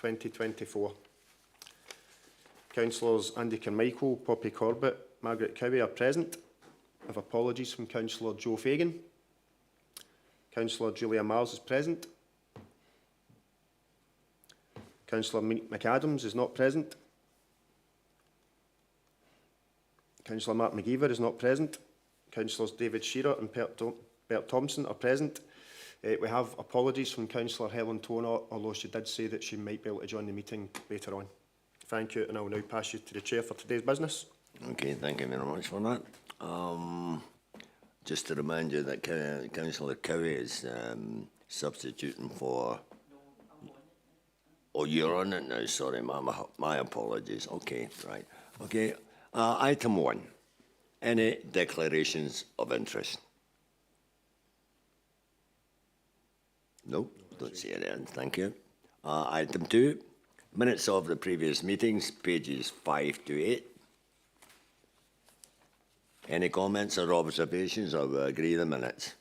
2024. Councillors Andy Carmichael, Poppy Corbett, Margaret Cowie are present. I have apologies from Councillor Joe Fagan. Councillor Julia Miles is present. Councillor McAdams is not present. Councillor Mark McGeever is not present. Councillors David Shearer and Bert Thompson are present. We have apologies from Councillor Helen Toner, although she did say that she might be able to join the meeting later on. Thank you, and I will now pass you to the Chair for today's business. Okay, thank you very much for that. Just to remind you that Councillor Cowie is substituting for... Oh, you're on it now, sorry, my apologies. Okay, right. Okay, item 1. Any declarations of interest? No, don't see any, thank you. Item 2. Minutes of the previous meetings, pages 5 to 8. Any comments or observations, or we agree the minutes?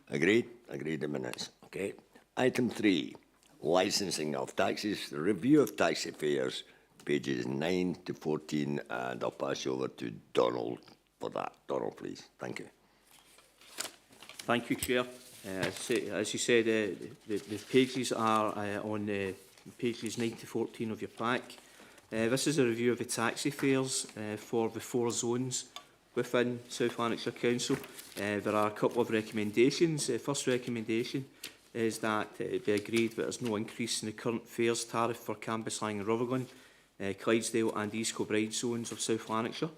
Agreed? Agreed the minutes. Okay. Item 3. Licensing of taxis, the review of taxi fares, pages 9 to 14, and I'll pass you over to Donald for that. Donald, please. Thank you. Thank you, Chair. As you said, the pages are on pages 9 to 14 of your pack. This is a review of the taxi fares for the 4 zones within South Lanarkshire Council. There are a couple of recommendations. The first recommendation is that it be agreed that there is no increase in the current fares tariff for Cambuslang and Rutherglen, Clydesdale and East Kilbride zones of South Lanarkshire.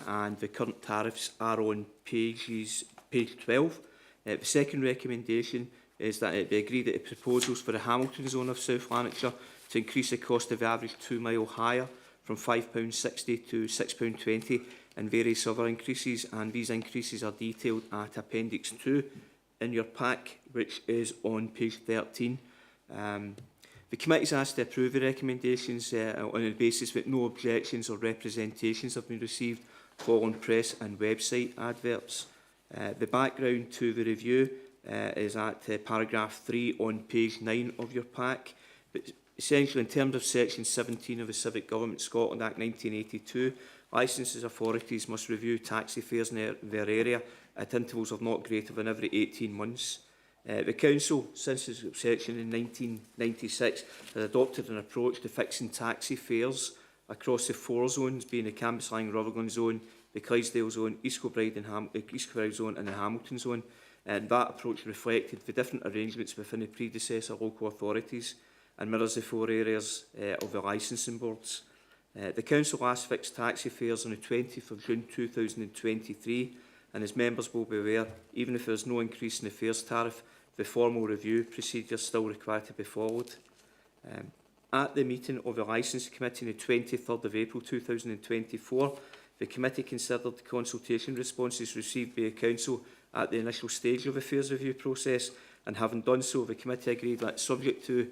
And the current tariffs are on page 12. The second recommendation is that it be agreed that the proposals for the Hamilton zone of South Lanarkshire to increase the cost of the average 2 mile hire from £5.60 to £6.20 and various other increases, and these increases are detailed at Appendix 2 in your pack, which is on page 13. The committee is asked to approve the recommendations on the basis that no objections or representations have been received following press and website adverts. The background to the review is at paragraph 3 on page 9 of your pack. But essentially, in terms of section 17 of the Civic Government Scotland Act 1982, licences authorities must review taxi fares in their area at intervals of not greater than every 18 months. The Council, since its inception in 1996, has adopted an approach to fixing taxi fares across the 4 zones, being the Cambuslang Rutherglen zone, the Clydesdale zone, East Kilbride zone and the Hamilton zone. And that approach reflected the different arrangements within the predecessor local authorities and mirrors the 4 areas of the licensing boards. The Council last fixed taxi fares on the 20th of June 2023, and as members will be aware, even if there is no increase in the fares tariff, the formal review procedure is still required to be followed. At the meeting of the Licensing Committee on the 23rd of April 2024, the committee considered the consultation responses received by the Council at the initial stage of the fares review process, and having done so, the committee agreed that, subject to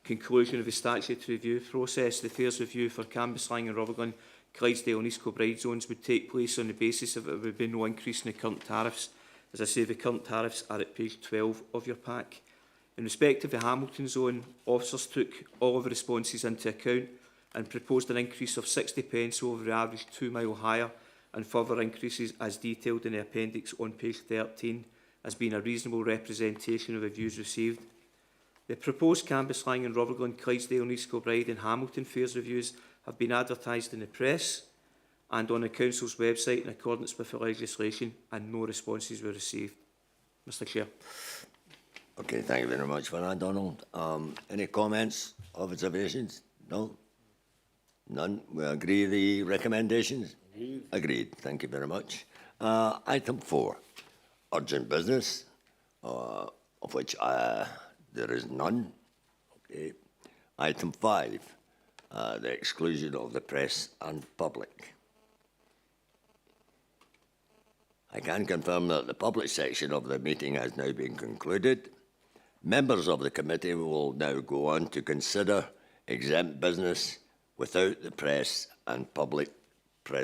conclusion of the statutory review process, the fares review for Cambuslang and Rutherglen, Clydesdale and East Kilbride zones would take place on the basis that there would be no increase in the current tariffs. As I say, the current tariffs are at page 12 of your pack. In respect of the Hamilton zone, officers took all of the responses into account and proposed an increase of 60p over the average 2 mile hire, and further increases as detailed in the appendix on page 13 as being a reasonable representation of the views received. The proposed Cambuslang and Rutherglen, Clydesdale and East Kilbride and Hamilton fares reviews have been advertised in the press and on the Council's website in accordance with the legislation, and no responses were received. Mr Chair. Okay, thank you very much for that, Donald. Any comments, observations? No? None? We agree the recommendations? Agreed. Thank you very much. Item 4, urgent business, of which there is none. Okay. Item 5, the exclusion of the press and public. I can confirm that the public section of the meeting has now been concluded. Members of the committee will now go on to consider exempt business without the press and public presence.